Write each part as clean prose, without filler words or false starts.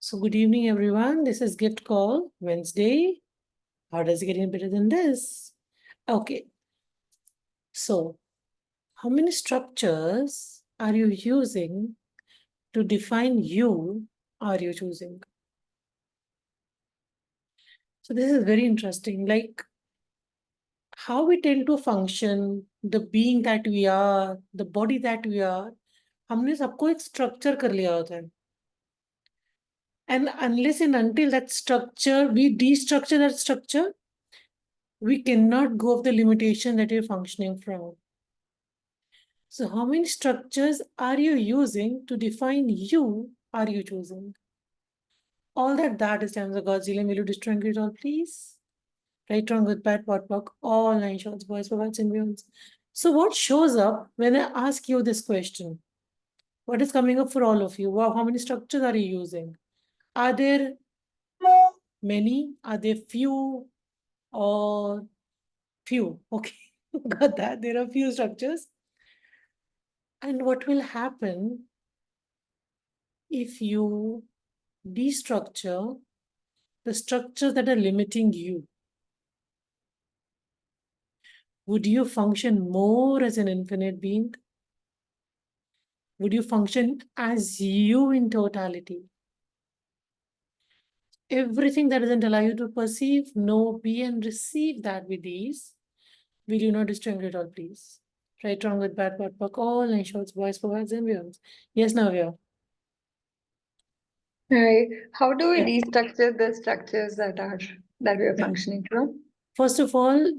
So good evening, everyone. This is Gift Call Wednesday. How does it get any better than this? Okay. So how many structures are you using to define you are you choosing? So this is very interesting. Like how we tend to function, the being that we are, the body that we are, हमने सबको एक structure कर लिया होता है. And unless and until that structure, we destructure that structure, we cannot go of the limitation that you're functioning from. So how many structures are you using to define you are you choosing? All that is times of Godzilla. Will you destroy it all, please? Right, wrong, with bad, what work, all 9 shots, boys, provides and beyonds. So what shows up when I ask you this question? What is coming up for all of you? Wow, how many structures are you using? Are there many? Are there few? Or few? Okay, got that. There are few structures. And what will happen if you destructure the structures that are limiting you? Would you function more as an infinite being? Would you function as you in totality? Everything that doesn't allow you to perceive, know, be, and receive that with ease, will you not destroy it all, please? Right, wrong, with bad, what work, all 9 shots, boys, provides, and beyonds. Yes, Navya. Right. How do we Yeah. restructure the structures that we are Yeah. functioning from? First of all,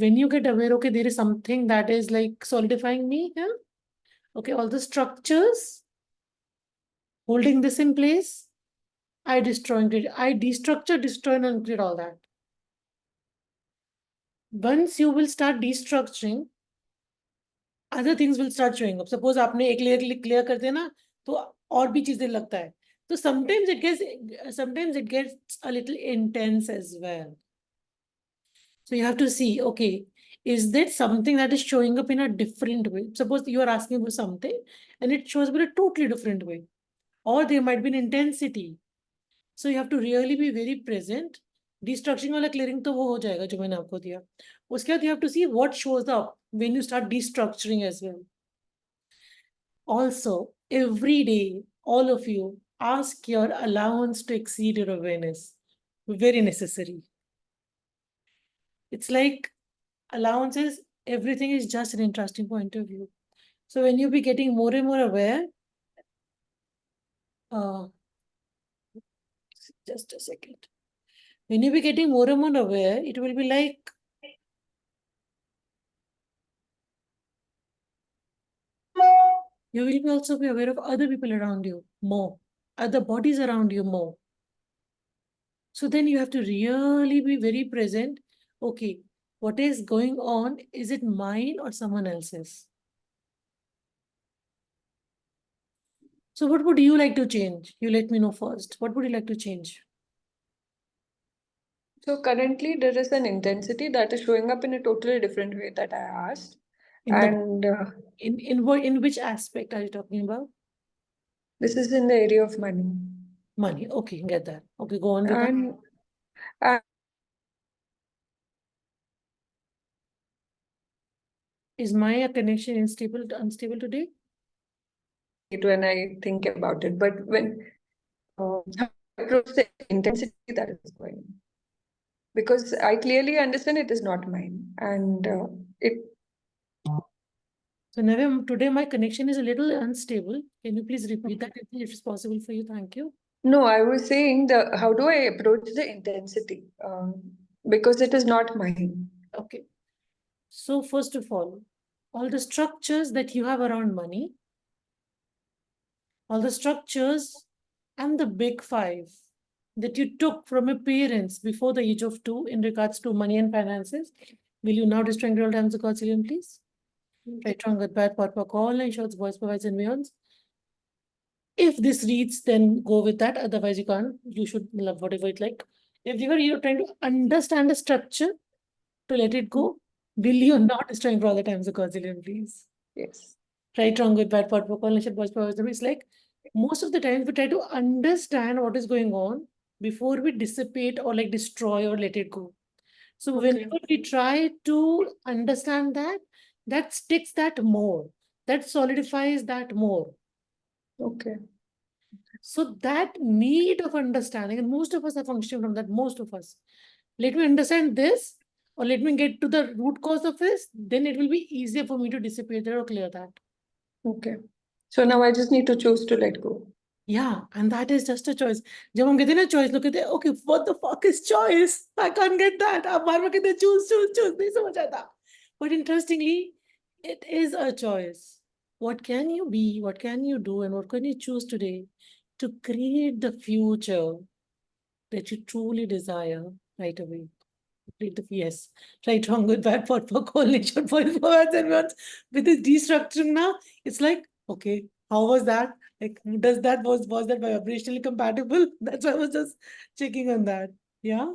when you get aware, okay, there is something that is like solidifying me here. Okay, all the structures holding this in place, I destroyed it. I destructure, destroy, and uncreate all that. Once you will start destructuring, other things will start showing up. Suppose आपने एक layer clear कर दिया ना, तो और भी चीजें लगता है. So sometimes it gets a little intense as well. So you have to see, okay, is that something that is showing up in a different way? Suppose you are asking for something and it shows up in a totally different way. Or there might be an intensity. So you have to really be very present. Destructuring वाला clearing तो वो हो जाएगा जो मैंने आपको दिया. उसके बाद you have to see what shows up when you start destructuring as well. Also, every day, all of you, ask your allowance to exceed your awareness. Very necessary. It's like allowances, everything is just an interesting point of view. So when you be getting more and more aware, just a second. When you be getting more and more aware, it will be like you will be also be aware of other people around you more, other bodies around you more. So then you have to really be very present. Okay, what is going on? Is it mine or someone else's? So what would you like to change? You let me know first. What would you like to change? So currently there is an intensity that is showing up in a totally different way that I asked. In And in which aspect are you talking about? this is in the area of money. Money. Okay, get that. Okay, go on with that. And Is my connection unstable today? when I think about it, but when how I approach the intensity that is going on. Because I clearly understand it is not mine. And So Navya, today my connection is a little unstable. Can you please repeat that if it's possible for you? Thank you. No, I was saying how do I approach the intensity? Because it is not mine. Okay. So first of all the structures that you have around money, all the structures and the big 5 that you took from your parents before the age of 2 in regards to money and finances, will you now destroy all times of God's alien, please? Right, wrong, good, bad, pot, pock, all 9 shots, boys, provides, and beyonds. If this reads, then go with that. Otherwise, you can't. You should love whatever it like. If you're trying to understand the structure to let it go, will you not destroying for all the times of God's alien, please? Yes. Right, wrong, good, bad, pot, pock, all 9 shots, boys, provides, and it's like most of the time we try to understand what is going on before we dissipate or like destroy or let it go. So Okay. whenever we try to understand that, that sticks that more, that solidifies that more. Okay. So that need of understanding, and most of us are functioning from that, most of us. Let me understand this, or let me get to the root cause of this, then it will be easier for me to dissipate that or clear that. Okay. So now I just need to choose to let go. Yeah, and that is just a choice. जब हम कहते हैं ना choice, लोग कहते हैं, okay, what the fuck is choice? I can't get that. आप बार बार कहते हैं choose, नहीं समझ आता. But interestingly, it is a choice. What can you be? What can you do? And what can you choose today to create the future that you truly desire right away? Read the yes. Right, wrong, good, bad, pot, fuck, all nation, boys, boys, and ones. With this destructuring now, it's like, okay, how was that? Like, does that was that vibrationally compatible? That's why I was just checking on that. Yeah,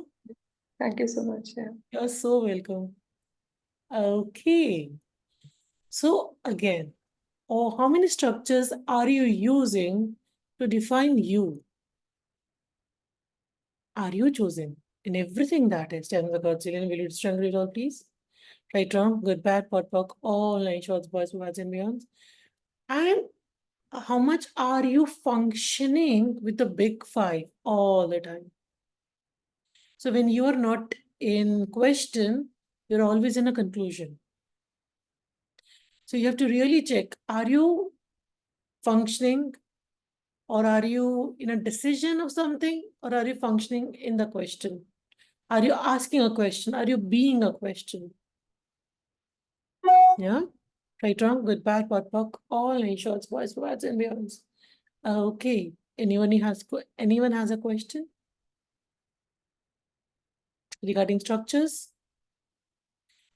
Thank you so much. Yeah. you're so welcome. Okay. So again, how many structures are you using to define you? Are you choosing in everything that is? Tell me the Godzillion, will you strangle it all, please? Right, wrong, good, bad, pot, pock, all nine shorts, boys, boys, and beyonds. And how much are you functioning with the big five all the time? So when you are not in question, you're always in a conclusion. So you have to really check, are you functioning, or are you in a decision of something, or are you functioning in the question? Are you asking a question? Are you being a question? Yeah. Right, wrong, good, bad, pot, pock, all nine shorts, boys, boys, and beyonds. Okay. Anyone has a question regarding structures?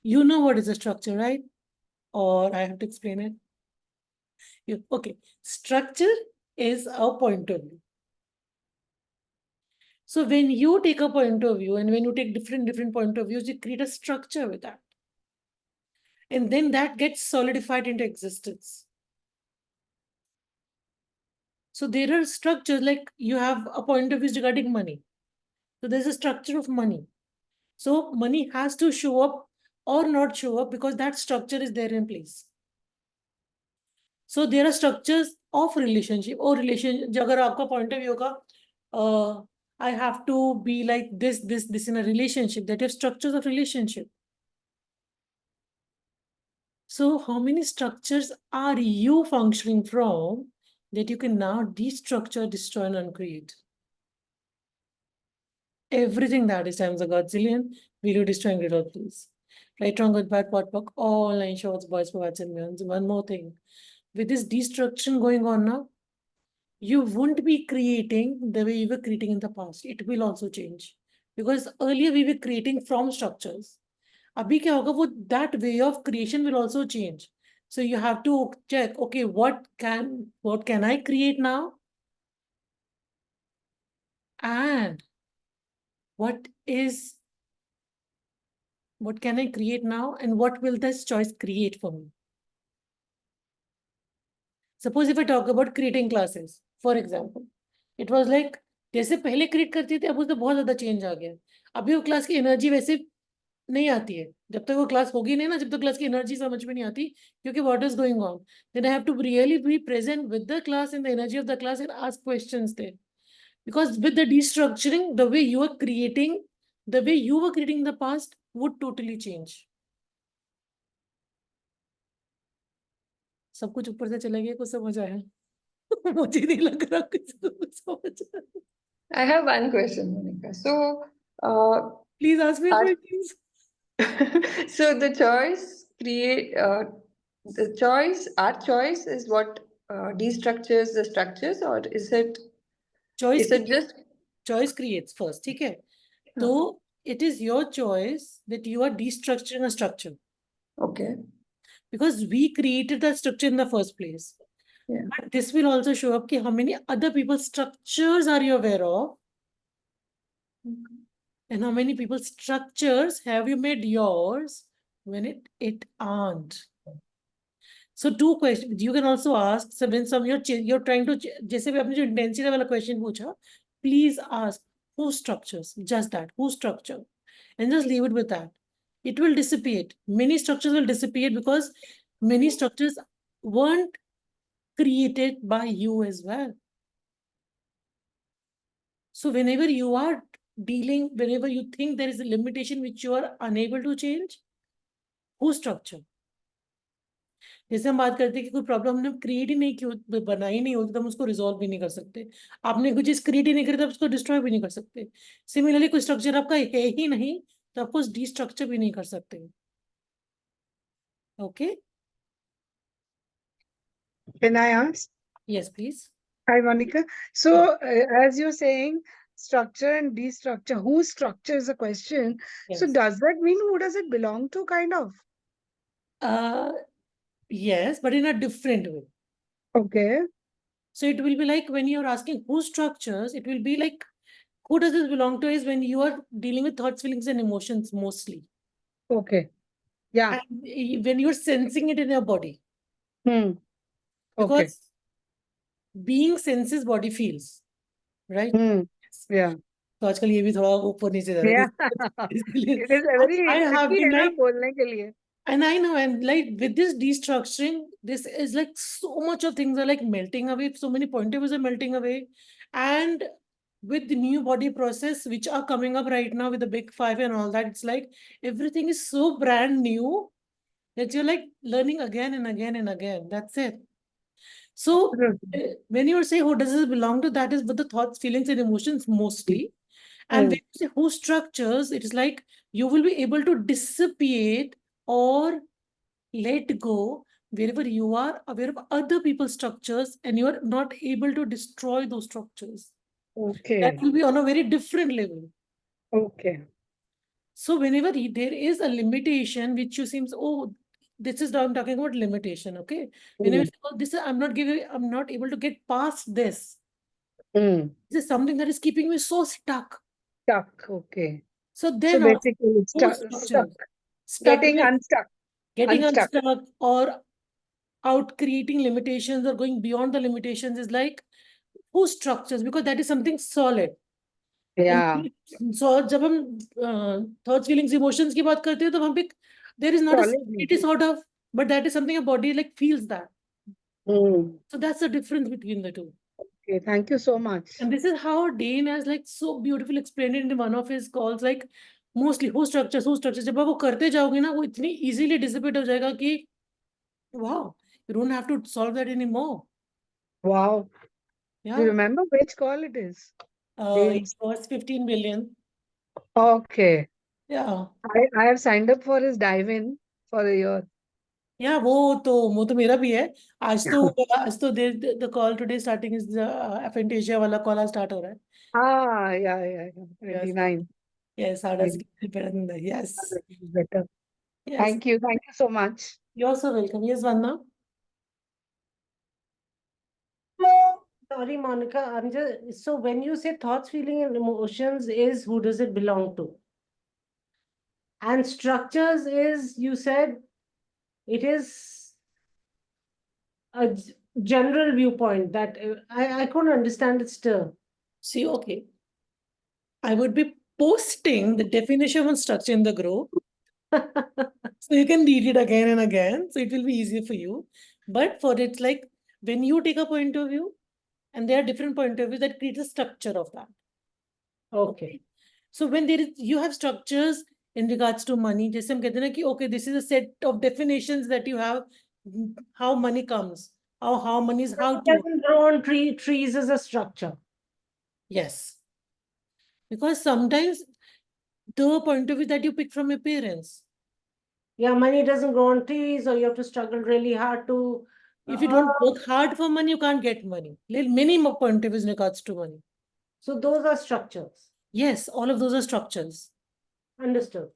You know what is a structure, right? Or I have to explain it? Okay. Structure is a point of view. So when you take a point of view and when you take different point of views, you create a structure with that. And then that gets solidified into existence. So there are structures, like you have a point of view regarding money. So there's a structure of money. So money has to show up or not show up because that structure is there in place. So there are structures of relationship or relation. अगर आपका point of view होगा, I have to be like this in a relationship, that have structures of relationship. So how many structures are you functioning from that you can now destructure, destroy, and uncreate? Everything that is times a Godzillion, will you destroy and create all, please? Right, wrong, good, bad, pot, pock, all nine shorts, boys, boys, and millions. One more thing. With this destruction going on now, you won't be creating the way you were creating in the past. It will also change. Because earlier we were creating from structures. Abhi kya hoga, wo that way of creation will also change. So you have to check, okay, what can I create now? And what can I create now? And what will this choice create for me? Suppose if I talk about creating classes, for example, it was like, जैसे पहले create करती थी, अब उसमें बहुत ज्यादा change आ गया. अभी वो क्लास की एनर्जी वैसे नहीं आती है. जब तक वो क्लास होगी नहीं ना, जब तक क्लास की एनर्जी समझ में नहीं आती, क्योंकि what is going on, then I have to really be present with the class and the energy of the class and ask questions there. Because with the destructuring, the way you were creating in the past would totally change. सब कुछ ऊपर से चला गया, कुछ समझ आया? मुझे नहीं लग रहा कुछ समझ आया. I have one question, Monica. So, uh, Please ask me our- questions. so the choice our choice is what destructures the structures, or is it just choice creates first, ठीक है? तो it is your choice that you are destructuring a structure. Okay. Because we created that structure in the first place. Yeah. But this will also show up how many other people's structures are you aware of? And how many people's structures have you made yours when it aren't? So two questions you can also ask. So when you're trying to जैसे भी आपने जो intensity वाला question पूछा, please ask who structures, just that, who structure, and just leave it with that. It will dissipate. Many structures will dissipate because many structures weren't created by you as well. So whenever you are whenever you think there is a limitation which you are unable to change, who structure? जैसे हम बात करते हैं कि कोई problem हमने create ही नहीं की, बनाई नहीं होती, तो हम उसको रिजॉल्व भी नहीं कर सकते. आपने कोई चीज क्रिएट ही नहीं करी तो आप उसको डिस्ट्रॉय भी नहीं कर सकते. सिमिलरली कोई स्ट्रक्चर आपका है ही नहीं तो आपको डिस्ट्रक्चर भी नहीं कर सकते. Okay. Can I ask? Yes please. Hi, Monica. So, as you're saying, structure and destructure, who structures a question? So, does that mean who does it belong to, kind of? Yes, but in a different way. Okay. So it will be like when you're asking who structures, it will be like who does this belong to is when you are dealing with thoughts, feelings, and emotions mostly. Okay. Yeah. And when you're sensing it in your body. Okay. Because being senses, body feels. Right? Yeah. तो आजकल ये भी थोड़ा ऊपर नीचे जा रहा Yeah. है. इसलिए It is very I have tricky been है ना like, बोलने के लिए. and I know, and like with this destructuring, this is like so much of things are like melting away. So many point of views are melting away. And with the new body process, which are coming up right now with the big five and all that, it's like everything is so brand new that you're like learning again and again and again. That's it. So when you say who does this belong to, that is with the thoughts, feelings, and emotions mostly. And when you say who structures, it is like you will be able to dissipate or let go wherever you are aware of other people's structures and you are not able to destroy those structures. Okay. That will be on a very different level. Okay. So whenever there is a limitation which you seems, oh, this is now I'm talking about limitation, okay? Whenever oh, this is, I'm not able to get past this. This is something that is keeping me so stuck. Stuck. Okay. So then basically it's stuck. Getting unstuck. Getting unstuck or out creating limitations or going beyond the limitations is like who structures, because that is something solid. Yeah. So जब हम thoughts, feelings, emotions की बात करते हैं तो हम पे there is not a it is sort of, but that is something a body like feels that. So that's the difference between the two. Okay, thank you so much. And this is how Dane has like so beautifully explained it in one of his calls, like mostly who structures. जब आप वो करते जाओगे ना वो इतनी easily dissipate हो जाएगा कि wow, you don't have to solve that anymore. Wow. Yeah. Do you remember which call it is? It was 15 billion. Okay. Yeah. I have signed up for his dive-in for a year. Yeah, वो तो मेरा भी है. आज तो the call today starting is the Aphantasia वाला call start हो रहा है. Yeah. 29. Yes, how does it get better than that? Yes. Better. Yes. Thank you so much. You're so welcome. Yes, Vanna. Sorry, Monica. So when you say thoughts, feeling, and emotions is who does it belong to? And structures is, you said, it is a general viewpoint that I couldn't understand it still. See, okay. I would be posting the definition of structure in the group. So you can read it again and again. So it will be easier for you. But for it's like when you take a point of view, and there are different point of views that create a structure of that. Okay. So when you have structures in regards to money, जैसे हम कहते हैं ना कि okay, this is a set of definitions that you have, how money comes, how money is how to. Doesn't grow on trees as a structure. Yes. Because sometimes the point of view that you pick from your parents. Yeah, money doesn't grow on trees, or you have to struggle really hard to. If you don't work hard for money, you can't get money. Many more point of views in regards to money. So those are structures. Yes, all of those are structures. Understood.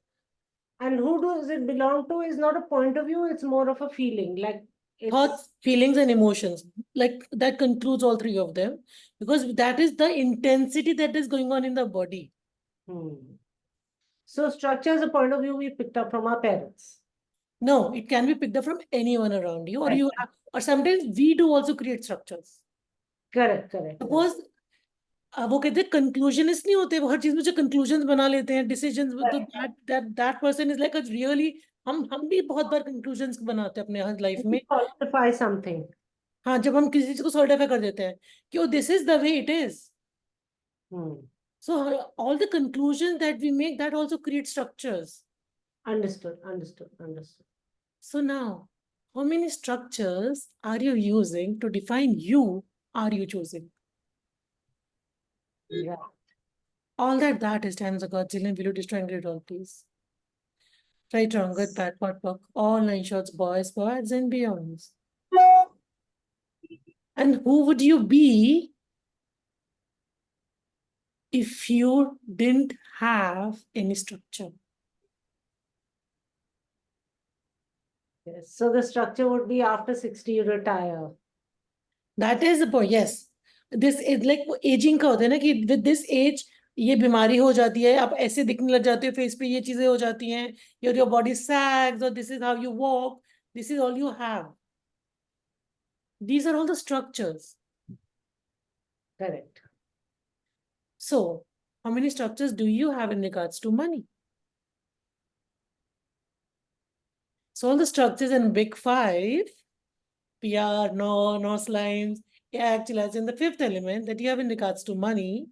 And who does it belong to is not a point of view, it's more of a feeling, like thoughts, feelings, and emotions. Like that concludes all three of them, because that is the intensity that is going on in the body. So structure is a point of view we picked up from our parents. No, it can be picked up from anyone around you, or Right. you have, or sometimes we do also create structures. Correct, correct. Suppose वो कहते हैं कंक्लूजनिस्ट नहीं होते, वो हर चीज में जो conclusion बना लेते हैं, डिसीजंस, तो that person is like a really, हम भी बहुत बार कंक्लूजन्स बनाते हैं अपने हर लाइफ में. Solidify something. हाँ, जब हम किसी चीज को सॉलिडिफाई कर देते हैं कि oh this is the way it is. So all the conclusions that we make, that also creates structures. Understood, understood, understood. So now, how many structures are you using to define you are you choosing? Yeah. All that is times of Godzilla. Will you destroy and create all, please? Right, wrong, good, bad, pot, pock, all 9 shots, boys, birds, and beyonds. And who would you be if you didn't have any structure? Yes. So the structure would be after 60 you retire. That is the point, yes. This is like aging का होता है ना कि with this age ये बीमारी हो जाती है, आप ऐसे दिखने लग जाते हो, फेस पे ये चीजें हो जाती हैं, your body sags, or this is how you walk, this is all you have. These are all the structures. Correct. So, how many structures do you have in regards to money? So all the structures in Big Five, PR, NOS lines, actually as in the 5th element that you have in regards to money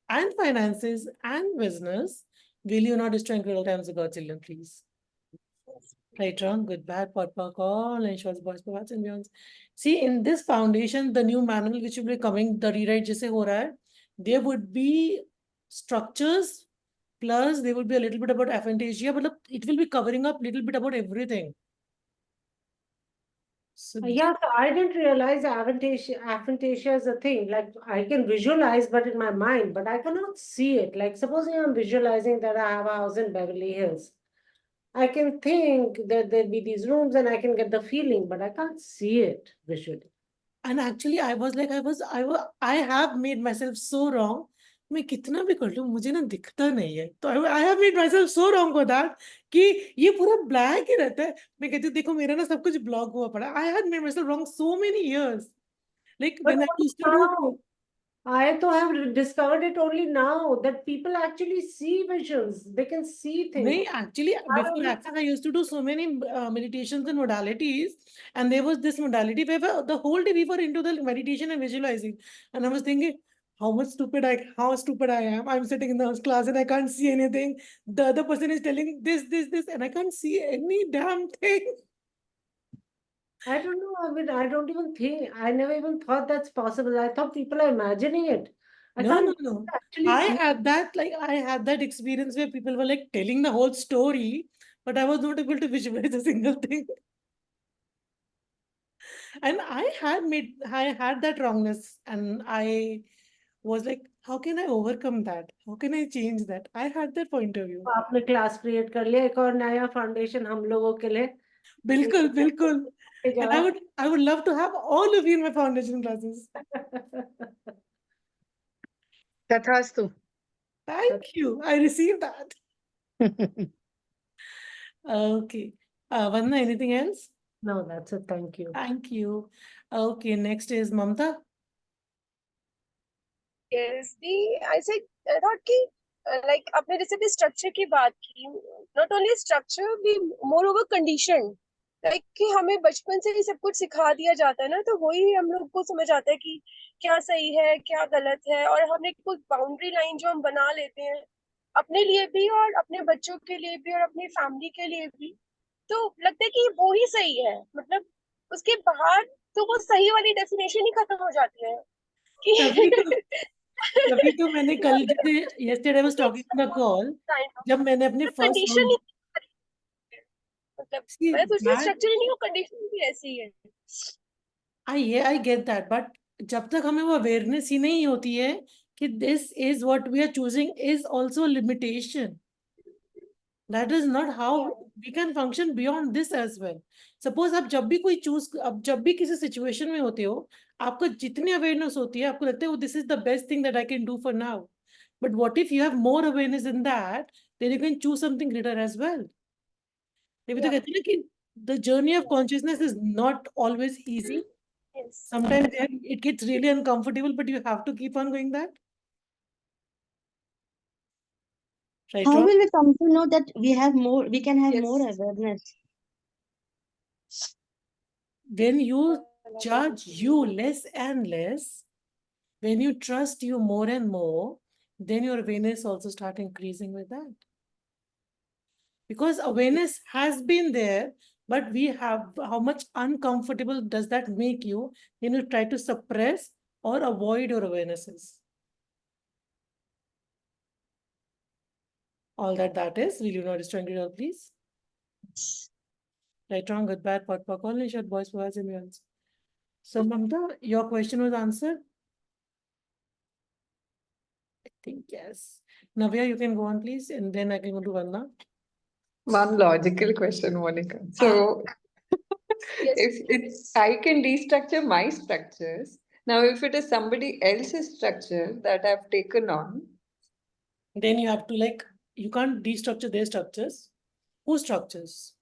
and finances and business. Will you not destroy incredible times of God's children, please? Right, wrong, good, bad, pot, pock, all ensures boys, perhaps and beyond. See, in this foundation, the new manual which will be coming, the rewrite जैसे हो रहा है, there would be structures plus there will be a little bit about aphantasia, but it will be covering up a little bit about everything. So Yeah, so I didn't realize aphantasia is a thing. Like I can visualize, but in my mind, but I cannot see it. Like supposing I'm visualizing that I have a house in Beverly Hills. I can think that there'll be these rooms and I can get the feeling, but I can't see it visually. And actually, I was like, I have made myself so wrong. मैं कितना भी कर लूं मुझे ना दिखता नहीं है, तो I have made myself so wrong for that कि ये पूरा ब्लैक ही रहता है. मैं कहती हूँ देखो मेरा ना सब कुछ ब्लॉक हुआ पड़ा. I had made myself wrong so many years. Like But when I used to now, do. I have discovered it only now that people actually see visions. They can see things. No, actually, before Access, I used to do so many meditations and modalities, and there was this modality where the whole day we were into the meditation and visualizing, and I was thinking, how stupid I am. I'm sitting in the class and I can't see anything. The other person is telling this, and I can't see any damn thing. I don't know. I mean, I don't even think. I never even thought that's possible. I thought people are imagining it. I can't No. actually I see. had that experience where people were like telling the whole story, but I was not able to visualize a single thing. And I had that wrongness, and I was like, how can I overcome that? How can I change that? I had that point of view. आपने class create कर लिया एक और नया foundation हम लोगों के लिए. Bilkul. And I would love to have all of you in my foundation classes. Tathastu. Thank you. I received that. Okay. Vandana, anything else? No, that's it. Thank you. Thank you. Okay, next is Mamta. Yes, I said I thought कि like आपने जैसे भी structure की बात की, not only structure भी moreover condition, like कि हमें बचपन से ही सब कुछ सिखा दिया जाता है ना, तो वही हम लोग को समझ आता है कि क्या सही है क्या गलत है, और हमने कोई बाउंड्री लाइन जो हम बना लेते हैं अपने लिए भी और अपने बच्चों के लिए भी और अपनी फैमिली के लिए भी, तो लगता है कि वो ही सही है. मतलब उसके बाहर तो वो सही वाली डेफिनेशन ही खत्म हो जाती है तभी तो मैंने कल जैसे yesterday I was talking on the call, जब मैंने अपने first कंडीशन मतलब मैं सोचती हूँ स्ट्रक्चर नहीं, वो कंडीशन भी ऐसी है. I get that, but जब तक हमें वो अवेयरनेस ही नहीं होती है कि this is what we are choosing is also a limitation. That is not how we can function beyond this as well. Suppose आप जब भी कोई चूज, अब जब भी किसी सिचुएशन में होते हो, आपको जितनी अवेयरनेस होती है, आपको लगता है this is the best thing that I can do for now. But what if you have more awareness in that, then you can choose something greater as well. तो कहते हैं ना कि the journey of consciousness is not always easy. Yes. Sometimes it gets really uncomfortable, but you have to keep on going that. Right, How Ron? will we come to know that we can have more Yes. awareness? When you judge you less and less, when you trust you more and more, then your awareness also start increasing with that. Because awareness has been there, but we have, how much uncomfortable does that make you when you try to suppress or avoid your awarenesses? All that is, will you not destroy it all, please? Right, wrong, good, bad, pot, pock, all in short, boys, boys, and girls. So, Mamta, your question was answered? I think yes. Navya, you can go on, please, and then I can go to Vanna. One logical question, Monica. So Yes. if it's I can destructure my structures. Now, if it is somebody else's structure that I've taken on, Then you have to you can't destructure their structures. Whose structures?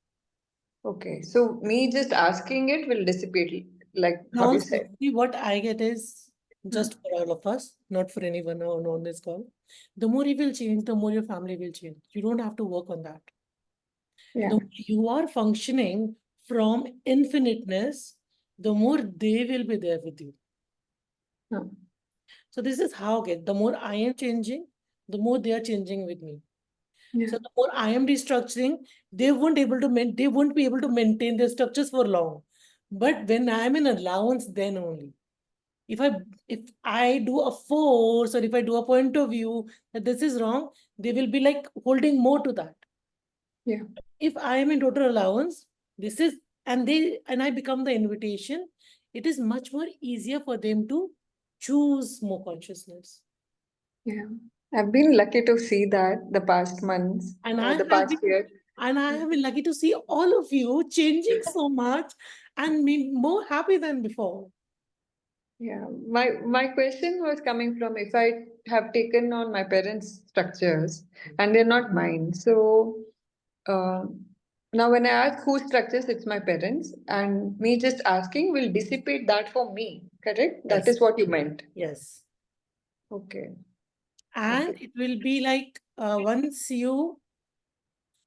okay, so me just asking it will dissipate, like how you No, said. see, what I get is just for all of us, not for anyone on this call. The more you will change, the more your family will change. You don't have to work on that. Yeah. The more you are functioning from infiniteness, the more they will be there with you. Hmm. So this is how the more I am changing, the more they are changing with me. Yeah. So the more I am restructuring, they won't be able to maintain their structures for long. But when I am in allowance, then only. If I do a force, or if I do a point of view that this is wrong, they will be holding more to that. Yeah. If I am in total allowance, this is and I become the invitation, it is much more easier for them to choose more consciousness. Yeah. I've been lucky to see that the past months, And the past year. I have been lucky to see all of you changing so much and be more happy than before. Yeah, my question was coming from if I have taken on my parents' structures and they're not mine. So now when I ask whose structures, it's my parents, and me just asking will dissipate that for me, correct? That Yes. is what you meant. Yes. Okay. And Okay. it will be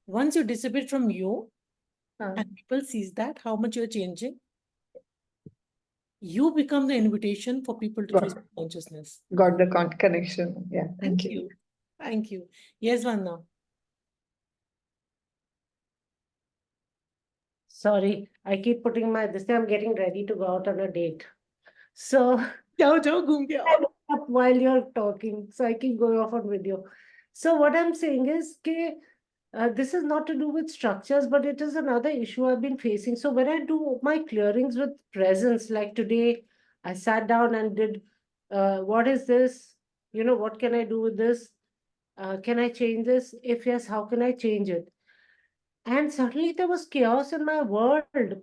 once you dissipate from you, and people sees that how much you're changing, you become the invitation for people to choose Got, consciousness. got the connection. Yeah, thank you. Thank you. Yes, Vanna. Sorry, I keep putting this thing. I'm getting ready to go out on a date. So Jao, ghum ke I aao. look up while you're talking, so I keep going off on video. So what I'm saying is, this is not to do with structures, but it is another issue I've been facing. So when I do my clearings with presence, like today, I sat down and did, what is this? What can I do with this? Can I change this? If yes, how can I change it? And suddenly there was chaos in my world.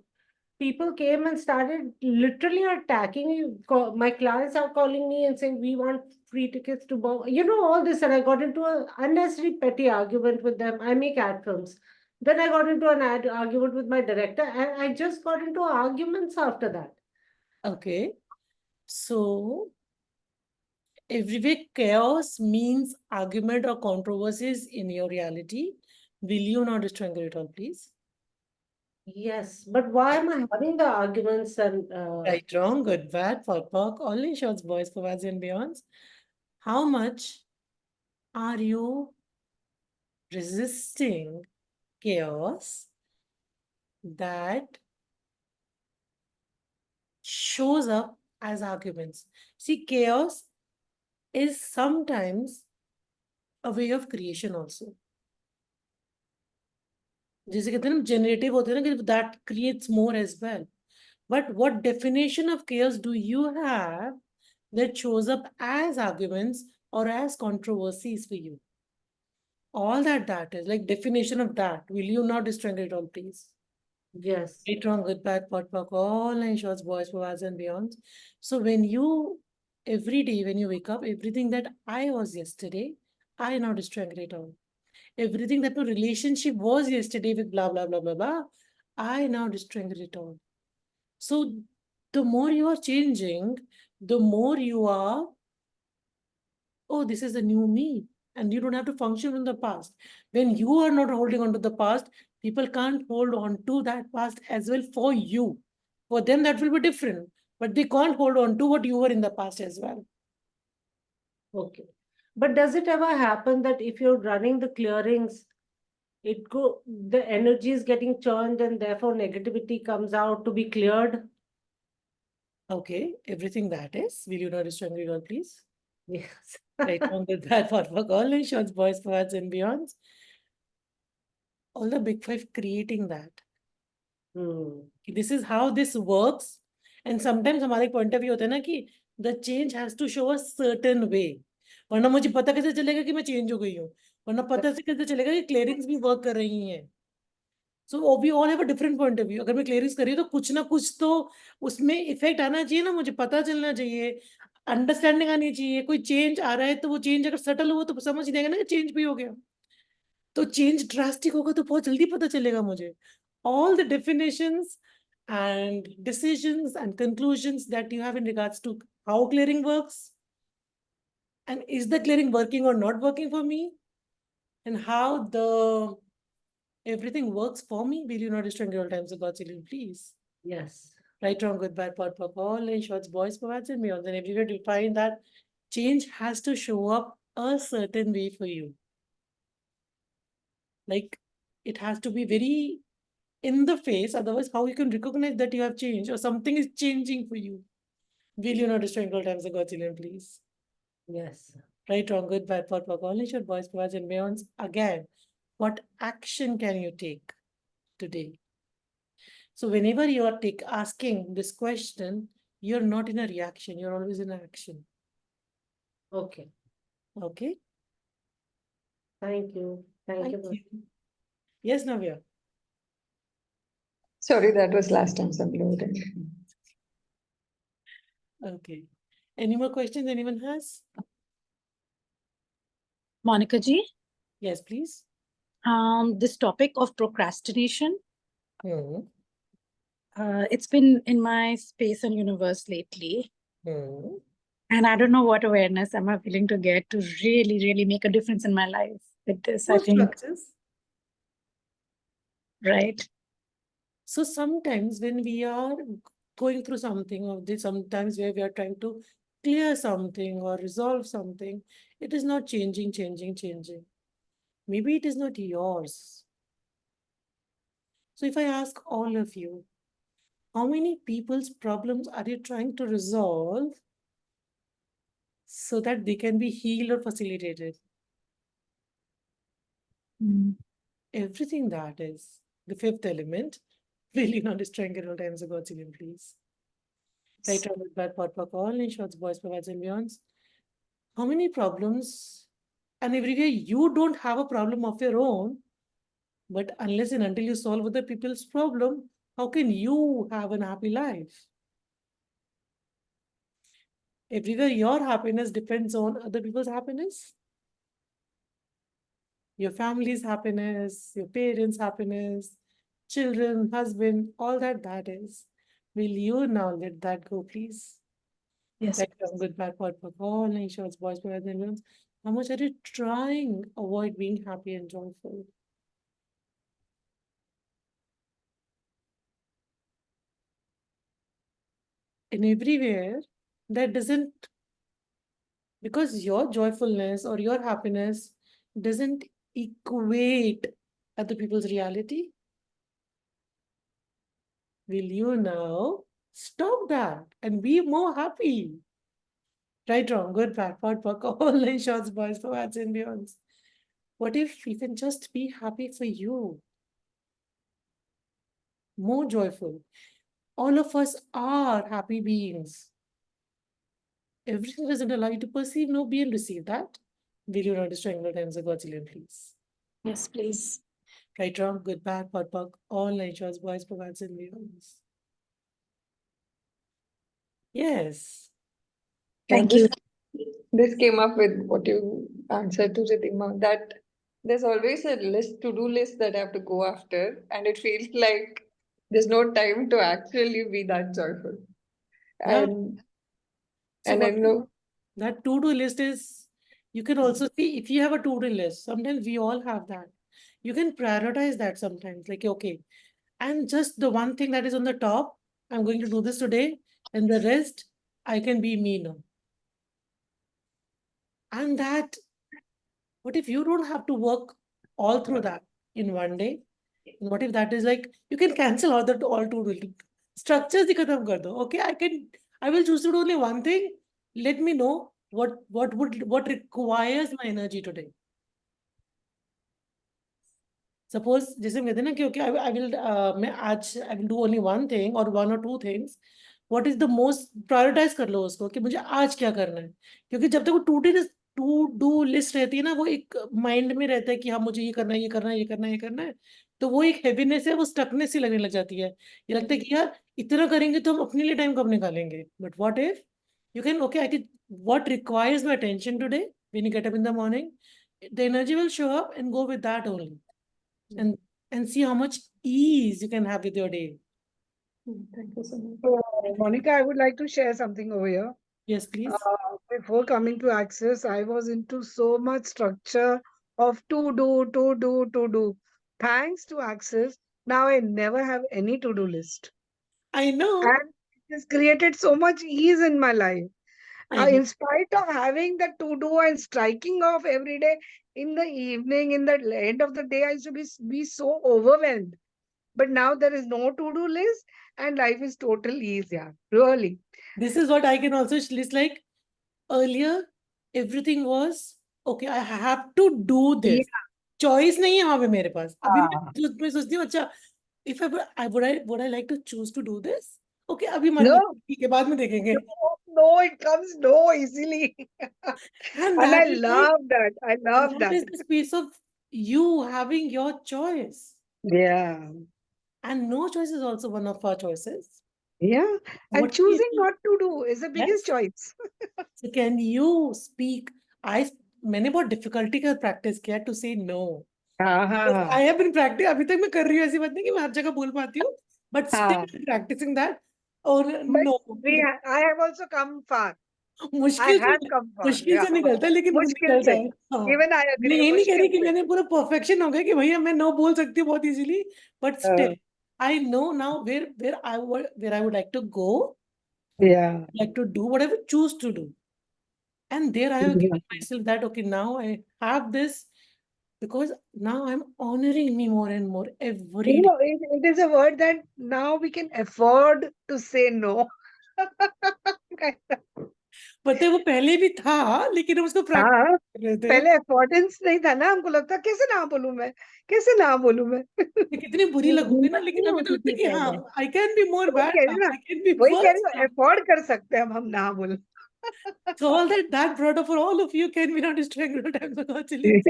People came and started literally attacking me. My clients are calling me and saying, we want free tickets to Bob. All this. And I got into an unnecessary petty argument with them. I make ad films. Then I got into an argument with my director. And I just got into arguments after that. Okay. So everywhere chaos means argument or controversies in your reality. Will you not destroy it all, please? Yes. But why am I having the arguments and Right, wrong, good, bad, for POC, only shots, boys, for and beyonds. How much are you resisting chaos that shows up as arguments? See, chaos is sometimes a way of creation also. जैसे कहते हैं ना generative होते हैं ना कि that creates more as well. But what definition of chaos do you have that shows up as arguments or as controversies for you? All that is definition of that. Will you not destroy it all, please? yes. Right, wrong, good, bad, pot, pock, all nine shorts, boys, boys, and beyonds. So when you, every day when you wake up, everything that I was yesterday, I now destroy it all. Everything that my relationship was yesterday with blah, blah, blah, blah, blah, I now destroying it all. So the more you are changing, the more you are, oh, this is the new me. And you don't have to function from the past. When you are not holding on to the past, people can't hold on to that past as well for you. For them, that will be different. But they can't hold on to what you were in the past as well. Okay. But does it ever happen that if you're running the clearings, the energy is getting churned and therefore negativity comes out to be cleared? Okay, everything that is. Will you not destroy it all, please? Yes. Right on with that for all insurance, boys, forwards, and beyonds. All the big five creating that. This is how this works. And sometimes हमारे point of view होता है ना कि the change has to show a certain way. वरना मुझे पता कैसे चलेगा कि मैं change हो गई हूँ. वरना पता से कैसे चलेगा कि clearings भी work कर रही हैं. So we all have a different point of view. अगर मैं clearings कर रही हूँ तो कुछ ना कुछ तो उसमें effect आना चाहिए ना, मुझे पता चलना चाहिए, understanding आनी चाहिए. कोई change आ रहा है तो वो change अगर subtle हुआ तो समझ नहीं आएगा ना कि change भी हो गया. तो change drastic होगा तो बहुत जल्दी पता चलेगा मुझे. All the definitions and decisions and conclusions that you have in regards to how clearing works, and is the clearing working or not working for me, and how the everything works for me. Will you not destroy all times of God's healing, please? Yes. Right, wrong, good, bad, pot, pop, all in shorts, boys, perhaps, and beyond. And everywhere you find that change has to show up a certain way for you. Like it has to be very in the face, otherwise how you can recognize that you have changed or something is changing for you. Will you not destroy all times of God's healing, please? Yes. Right, wrong, good, bad, pot, pop, all in short, boys, perhaps, and beyond. Again, what action can you take today? So whenever you are asking this question, you're not in a reaction, you're always in action. Okay. Okay? Thank you. Thank you. you. Yes, Navya. Sorry, that was last time some loading. Okay. Any more questions anyone has? Monica ji, Yes, please. this topic of procrastination, Hmm. it's been in my space and universe lately. Hmm. And I don't know what awareness am I willing to get to really, really make a difference in my life with this, I Most think, structures. right? So sometimes when we are going through something of this, sometimes where we are trying to clear something or resolve something, it is not changing. Maybe it is not yours. So if I ask all of you, how many people's problems are you trying to resolve so that they can be healed or facilitated? Everything that is the fifth element. Will you not destroy all times of God's healing, please? Right, on with bad pot, all in shorts, boys, provides and beyonds. How many problems? And everywhere you don't have a problem of your own, but unless and until you solve other people's problem, how can you have an happy life? Everywhere your happiness depends on other people's happiness. Your family's happiness, your parents' happiness, children, husband, all that is. Will you now let that go, please? Yes. Like good bad pot for all nations, boys, boys, and girls. How much are you trying avoid being happy and joyful? In everywhere, that doesn't, because your joyfulness or your happiness doesn't equate other people's reality. Will you now stop that and be more happy? Right, wrong, good, bad, pot, puck, all in shots, boys, for ads and beyonds. What if you can just be happy for you? More joyful. All of us are happy beings. Everything doesn't allow you to perceive, no, be and receive that. Will you not destroy no times of God's healing, please? Yes, please. Right, wrong, good, bad, pot, puck, all natures, boys, provides and beyonds. Yes. Thank this, you. This came up with what you answered to Riddhima, that there's always a to-do list that I have to go after, and it feels like There's no time to actually be that joyful. Yeah. And So and I what know that to-do list is, you can also see if you have a to-do list, sometimes we all have that. You can prioritize that sometimes, like, okay, and just the one thing that is on the top, I'm going to do this today, and the rest, I can be me now. And that, what if you don't have to work all through that in one day? And what if that is like, you can cancel all to-do structures ही खत्म कर दो. Okay, I will choose to do only one thing. Let me know what requires my energy today. Suppose जैसे हम कहते हैं ना कि okay, I will मैं आज I will do only one thing or one or two things. What is the most prioritize कर लो उसको कि मुझे आज क्या करना है, क्योंकि जब तक वो टू डू लिस्ट रहती है ना, वो एक माइंड में रहता है कि हाँ मुझे ये करना है, ये करना है, ये करना है, ये करना है, तो वो एक हैवीनेस है, वो स्टकनेस सी लगने लग जाती है. ये लगता है कि यार इतना करेंगे तो हम अपने लिए टाइम कब निकालेंगे. But what if you can, okay, I can, what requires my attention today when you get up in the morning, the energy will show up and go with that only. And see how much ease you can have with your day. thank you so much. So, Monica, I would like to share something over here. Yes, please. Before coming to Access, I was into so much structure of to do. Thanks to Access, now I never have any to-do list. I know. And it has created so much ease in my life. I know. In spite of having the to-do and striking off every day in the evening, in the end of the day, I used to be so overwhelmed. But now there is no to-do list and life is total ease, yeah, really. This is what I can also list, like earlier, everything was okay, I have to do this. Yeah. Choice नहीं है वहाँ पे मेरे पास. अभी हाँ. मैं सोचती हूँ, अच्छा, if would I like to choose to do this? Okay, अभी मन No. नहीं, ठीक है, बाद में देखेंगे. No, it comes no easily. And And I that is like, love that. I love that that. is the space of you having your choice. Yeah. And no choice is also one of our choices. Yeah. And What choosing is- not to do is the biggest Yes. choice. So can you speak? मैंने बहुत difficulty का practice किया to say no. Yes, I have been practicing. अभी तक मैं कर रही हूँ, ऐसी बात नहीं कि मैं हर जगह बोल पाती हूँ, but still हाँ. I'm practicing that. और But no, I have also come far. I मुश्किल have से come far. मुश्किल Yeah. से निकलता है, लेकिन वो मुश्किल निकलता से. है. हाँ. Even I मैं agree. ये नहीं कह रही मुश्किल कि से. मैंने पूरा perfection हो गया कि भैया मैं no बोल सकती हूँ बहुत easily, but still I know now where I would like to go, Yeah. like to do what I would choose to do. And there I have given Yeah. myself that, okay, now I have this because now I'm honoring me more and more every You day. know, it is a word that now we can afford to say no. पता है वो पहले भी था, लेकिन हम उसको practice हाँ, कर रहे थे. पहले अफोर्डेंस नहीं था ना, हमको लगता कैसे ना बोलूं मैं, कैसे ना बोलूं मैं. मैं कितनी बुरी लगूंगी ना, लेकिन अभी तो लगता है कि हाँ, I can be more वही bad कह now, रही ना, I can be वही कह worse रही हूँ, now. अफोर्ड कर सकते हैं हम ना बोल. So all that brought up for all of you, can be not destroying no time ago, actually.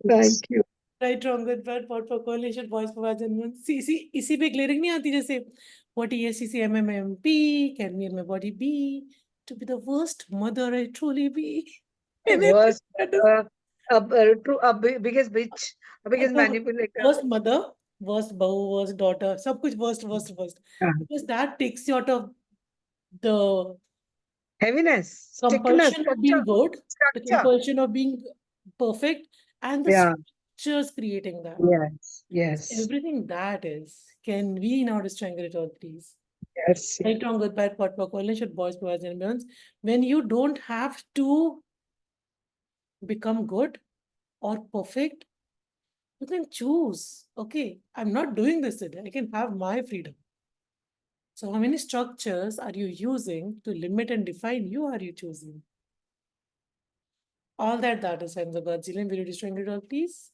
Thank you. Right, wrong, good, bad, pot for correlation, voice for and see, इसी पे clearing नहीं आती, जैसे what ESCC MMMP, can me and my body be to be the worst mother I truly be. Worst, biggest bitch, biggest manipulator. Worst mother, worst bahu, worst daughter, सब कुछ worst. हाँ. Because that takes you out of the Heaviness, stickness, compulsion of being good, the structure. compulsion of being perfect, and the Yeah. structures creating that. Yes. Everything that is. Can we now strangle it all, please? Yes. Right, wrong, good, bad, pot, coalition, boys, boys, and beyonds. When you don't have to become good or perfect, you can choose. Okay, I'm not doing this today. I can have my freedom. So how many structures are you using to limit and define you are you choosing? All that is and the Godzilla, will you strangle it all, please?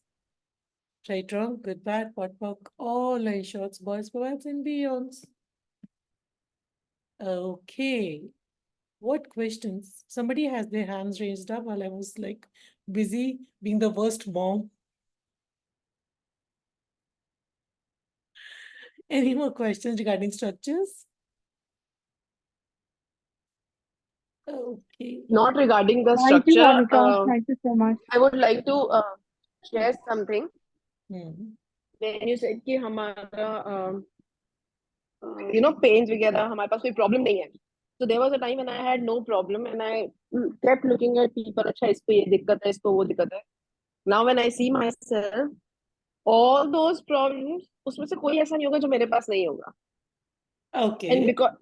Right, wrong, good, bad, pot, all line shots, boys, boys, and beyonds. Okay. What questions? Somebody has their hands raised up while I was like busy being the worst mom. Any more questions regarding structures? Okay. Not regarding the Thank you, structure. Monica. Thank you so much. I would like to share something. Hmm. When you said कि हमारा pens वगैरह हमारे पास कोई problem नहीं है. So there was a time when I had no problem and I kept looking at people. अच्छा इसको ये दिक्कत है, इसको वो दिक्कत है. Now when I see myself, all those problems, उसमें से कोई ऐसा नहीं होगा जो मेरे पास नहीं होगा. And Okay. because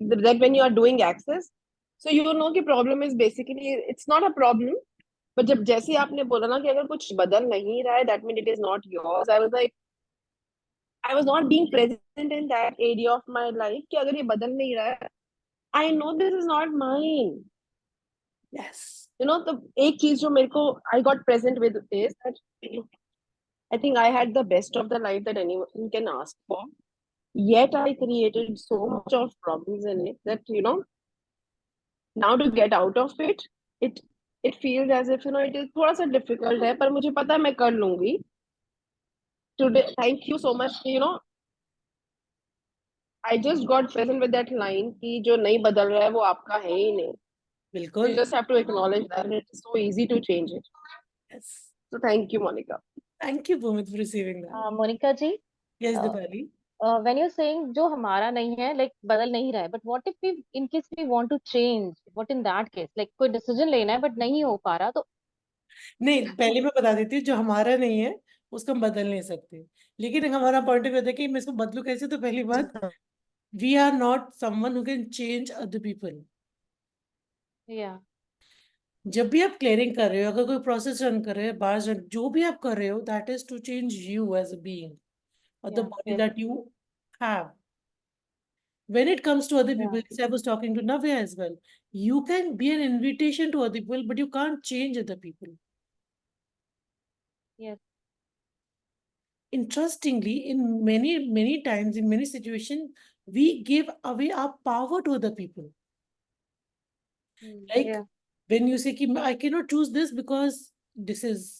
that when you are doing access, so you know कि problem is basically it's not a problem. But जब जैसे आपने बोला ना कि अगर कुछ बदल नहीं रहा है, that means it is not yours. I was like, I was not being present in that area of my life कि अगर ये बदल नहीं रहा है, I know this is not mine. Yes. The एक चीज जो मेरे को I got present with is that I think I had the best of the life that anyone can ask for. Yet I created so much of problems in it that now to get out of it, it feels as if it is थोड़ा सा difficult है, पर मुझे पता है मैं कर लूंगी. Today, thank you so much. I just got present with that line कि जो नहीं बदल रहा है वो आपका है ही नहीं. You बिल्कुल. just have to acknowledge that and it's so easy to change it. Yes. So thank you, Monica. Thank you, Bhumit, for receiving that. Monika ji, Yes, uh, Dipali. when you're saying जो हमारा नहीं है, like बदल नहीं रहा है, but what if we, in case we want to change, what in that case, like कोई decision लेना है but नहीं हो पा रहा तो नहीं, पहले मैं बता देती हूँ, जो हमारा नहीं है उसको हम बदल नहीं सकते. लेकिन हमारा पॉइंट ऑफ व्यू है कि मैं इसको बदलूं कैसे. तो पहली बात, we are not someone who can change other people. yeah, जब भी आप क्लियरिंग कर रहे हो, अगर कोई प्रोसेस रन कर रहे हो, बाहर जो भी आप कर रहे हो, that is to change you as a being or the yeah, body yes, that you have. When it comes to other yeah, people, as I was talking to Navya as well, you can be an invitation to other people, but you can't change other people. yes, Interestingly, in many times, in many situations, we give away our power to other people. Like yeah, when you say, "Ki, I cannot choose this because this is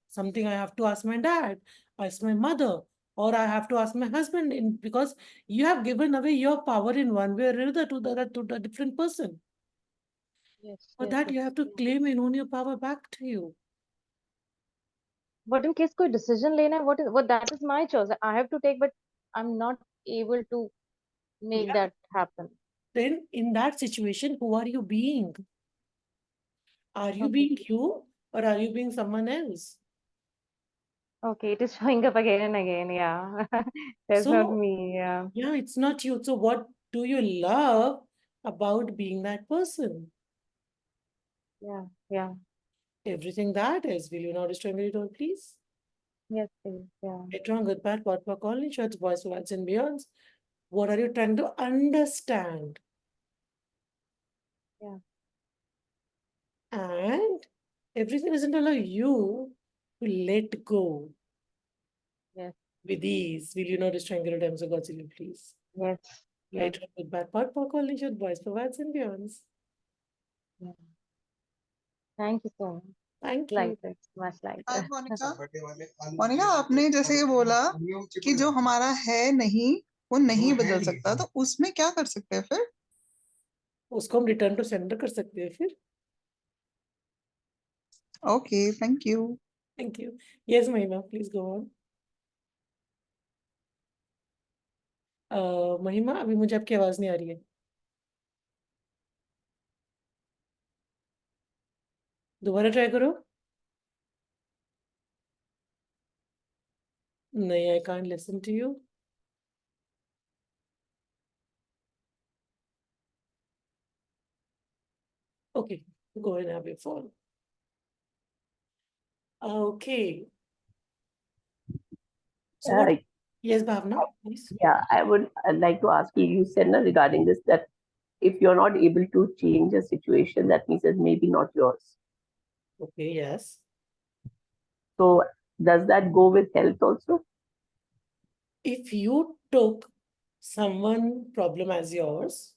something I have to ask my dad, ask my mother, or I have to ask my husband," because you have given away your power in one way or another to the different person. yes, For yes, that, yes. you have to claim and own your power back to you. But in case कोई decision लेना है, what that is my choice. I have to take, but I'm not able to make Yeah. that happen. Then in that situation, who are you being? Are you Okay. being you or are you being someone else? Okay, it is showing up again and again. Yeah, that's not So, me. Yeah, yeah, it's not you. So what do you love about being that person? yeah, yeah. Everything that is. Will you now destroy me, please? Yes, please. Yeah, Strong, good, bad, what for calling shots, voice, words, and beyonds. What are you trying to understand? yeah, And everything doesn't allow you to let go yes, with ease. Will you not destroy your times of God's will, please? yes. Yeah, Right, good, bad, part for calling shot, voice, for words, and beyonds. yeah. Thank you so much. Thank you. Like this, much like that. Monika Monika आपने जैसे ये बोला कि जो हमारा है नहीं वो नहीं बदल सकता, तो उसमें क्या कर सकते हैं फिर? उसको हम रिटर्न टू सेंडर कर सकते हैं फिर. Okay, thank you. Thank you. Yes, Mahima, please go on. महिमा, अभी मुझे आपकी आवाज नहीं आ रही है. दोबारा ट्राई करो. नहीं, I can't listen to you. Okay, go ahead and have your phone. Okay. So what? Yes, Bhavna, please. Yeah, I'd like to ask you, you said regarding this that if you're not able to change a situation, that means it's maybe not yours. Okay, yes. So does that go with health also? If you took someone problem as yours,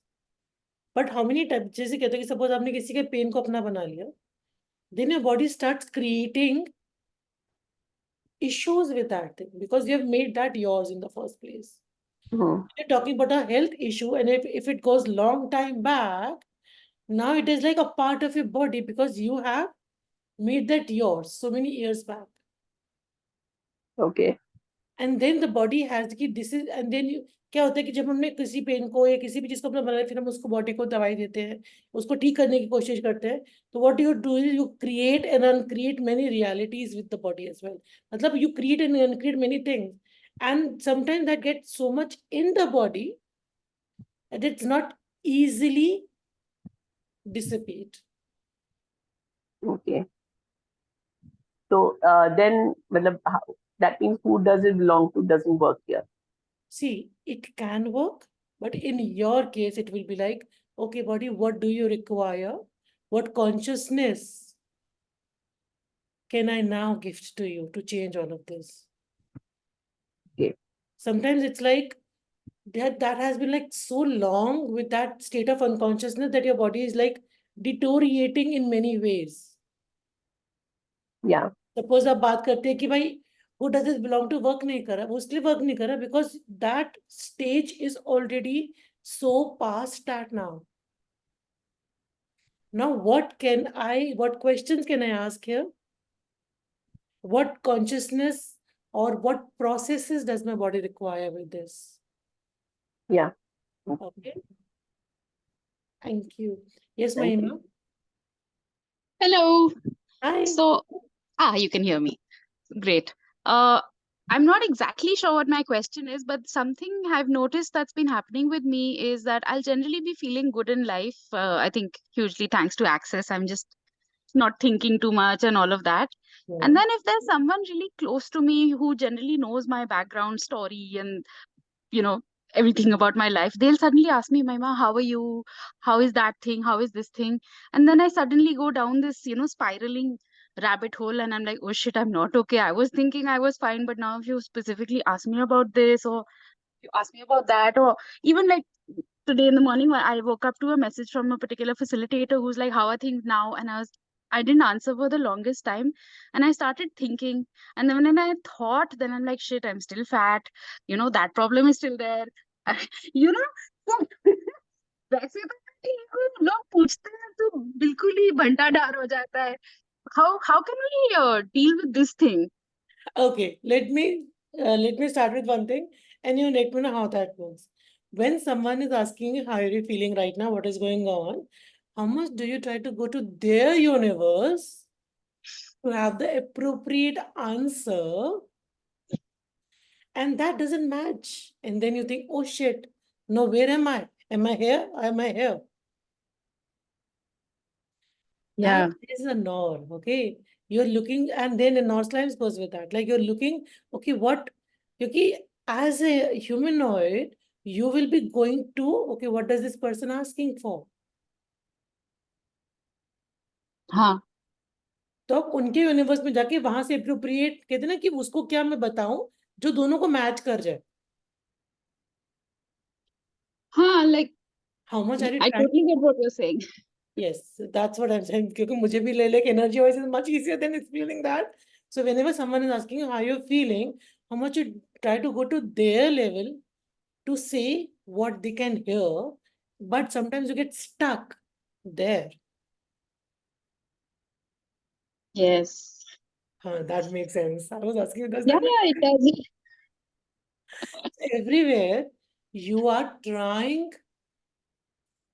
but how many times, जैसे कहते हैं कि suppose आपने किसी के pen को अपना बना लिया, then your body starts creating issues with that thing because you have made that yours in the first place. You're talking about a health issue, and if it goes long time back, now it is like a part of your body because you have made that yours so many years back. Okay. And then the body has to keep this is, and then क्या होता है कि जब हमने किसी pen को या किसी भी चीज को अपना बनाया, फिर हम उसको बॉडी को दवाई देते हैं, उसको ठीक करने की कोशिश करते हैं, तो what you do is you create and uncreate many realities with the body as well. मतलब you create and uncreate many things, and sometimes that gets so much in the body that it's not easily dissipate. Okay. So then, matlab, that means who does it belong to doesn't work here. See, it can work, but in your case, it will be like, okay, body, what do you require? What consciousness can I now gift to you to change all of this? Okay. Sometimes it's like that has been like so long with that state of unconsciousness that your body is like deteriorating in many ways. Yeah. Suppose आप बात करते हैं कि भाई who does it belong to work नहीं कर रहा, वो इसलिए work नहीं कर रहा because that stage is already so past that now. Now what questions can I ask here? What consciousness or what processes does my body require with this? Yeah. Okay. Thank you. Yes, Thank Mahima. you. Hello. Hi. So, you can hear me. Great. I'm not exactly sure what my question is, but something I've noticed that's been happening with me is that I'll generally be feeling good in life. I think hugely thanks to Access. I'm just not thinking too much and all of that. Yeah. And then if there's someone really close to me who generally knows my background story and, you know, everything about my life, they'll suddenly ask me, Mahima, how are you? How is that thing? How is this thing? And then I suddenly go down this, spiraling rabbit hole, and I'm like, oh shit, I'm not okay. I was thinking I was fine, but now if you specifically ask me about this, or you ask me about that, or even like today in the morning, I woke up to a message from a particular facilitator who's like, how are things now? And I didn't answer for the longest time. And I started thinking. And then when I thought, then I'm like, shit, I'm still fat. That problem is still there. you know, so वैसे तो ठीक हूँ, लोग पूछते हैं तो बिल्कुल ही भंटा डार हो जाता है. How can we deal with this thing? Okay, let me start with one thing, and you let me know how that works. When someone is asking you how are you feeling right now, what is going on, how much do you try to go to their universe to have the appropriate answer, and that doesn't match, and then you think, oh shit, no, where am I? Am I here? Am I here? Yeah. That is a norm, okay? You're looking, and then a North Lines goes with that. Like you're looking, okay, what? Okay, as a humanoid, you will be going to, okay, what does this person asking for? हाँ. तो आप उनके universe में जाके वहां से appropriate कहते हैं ना कि उसको क्या मैं बताऊं जो दोनों को मैच कर जाए. हाँ, like How much are you I trying? totally get what you're saying. Yes, that's what I'm saying. क्योंकि मुझे भी like energy wise is much easier than explaining that. So whenever someone is asking you how you're feeling, how much you try to go to their level to say what they can hear, but sometimes you get stuck there. Yes. That makes sense. I was asking you, does Yeah, that make yeah, it does. everywhere you are trying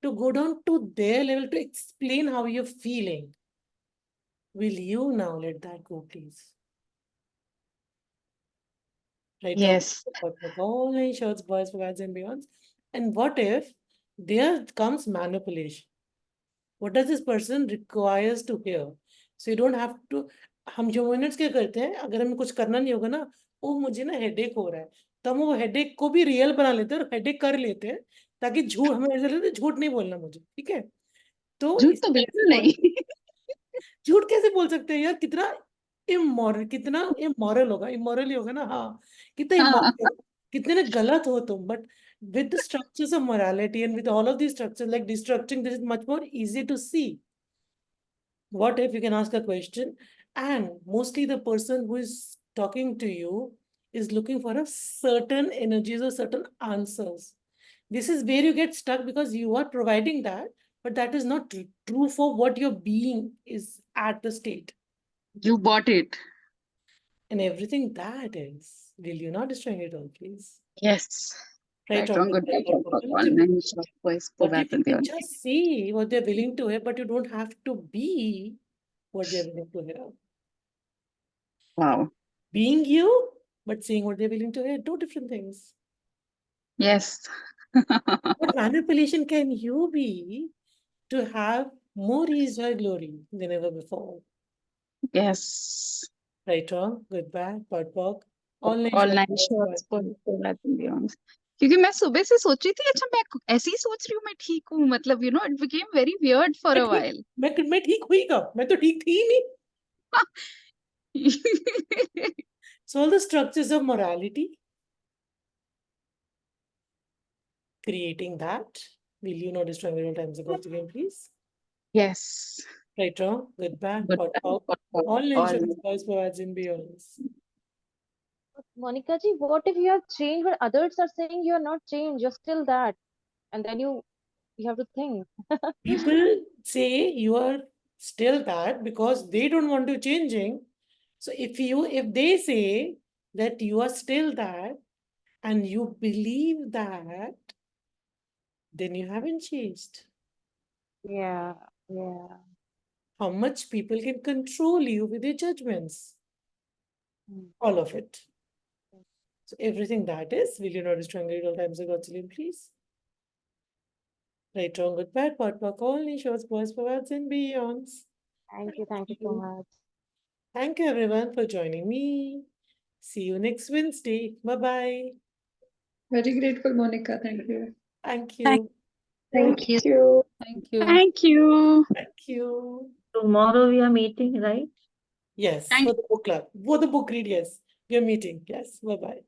to go down to their level to explain how you're feeling. Will you now let that go, please? Right. Yes. All any shirts, boys, for guys and beyonds. And what if there comes manipulation? What does this person requires to hear? So you don't have to. हम जो minutes क्या करते हैं, अगर हमें कुछ करना नहीं होगा ना, वो मुझे ना हेडेक हो रहा है, तो हम वो हेडेक को भी रियल बना लेते हैं और हेडेक कर लेते हैं ताकि झूठ हमें ऐसा लगता है झूठ नहीं बोलना मुझे, ठीक है? तो झूठ इस तो तरह बिल्कुल से नहीं. झूठ कैसे बोल सकते हैं यार? कितना इमोरल होगा, इमोरल ही होगा ना. हाँ, कितना इमोरल, कितने ना गलत हो तुम. But with the structures of morality and with all of these structures, like destructuring, this is much more easy to see. What if you can ask a question, and mostly the person who is talking to you is looking for a certain energies or certain answers. This is where you get stuck because you are providing that, but that is not true for what your being is at the state. You bought it. And everything that is, will you not destroy it all, please? Yes. Right, Right, wrong, good, bad, POC, all nine short boys, What if you probably can all. just say what they're willing to hear, but you don't have to be what they're willing to hear? Wow. Being you, but saying what they're willing to hear, two different things. Yes. What manipulation can you be to have more ease or glory than ever before? Yes. Right, wrong, good, bad, POC, all nine All short nine boys, shorts, boys. probably beyond. क्योंकि मैं सुबह से सोच रही थी अच्छा मैं ऐसे ही सोच रही हूँ मैं ठीक हूँ मतलब it became very weird for a while. मैं ठीक हुई कब? मैं तो ठीक थी ही नहीं. So all the structures of morality, creating that. Will you not destroy your times ago again, please? Yes. Right, wrong, good, bad, Good, POC, bad, all nine all short boys, boys, and beyonds. Monica ji, what if you have changed, but others are saying you are not changed, you're still that, and then you have to think. People say you are still that because they don't want to changing. So if they say that you are still that and you believe that, then you haven't changed. Yeah. How much people can control you with their judgments? All of it. So everything that is, will you not destroy all times of God's will, please? Right, wrong, good, bad, POC, all nations, boys, forwards, and beyonds. Thank you so much. Thank you everyone for joining me. See you next Wednesday. Bye-bye. Very grateful, Monica. Thank you. Thank you. Thank you. Thank you. Thank you. Thank you. Tomorrow we are meeting, right? Yes, Thank for the book club. For the book read, yes. We are meeting. Yes. Bye-bye.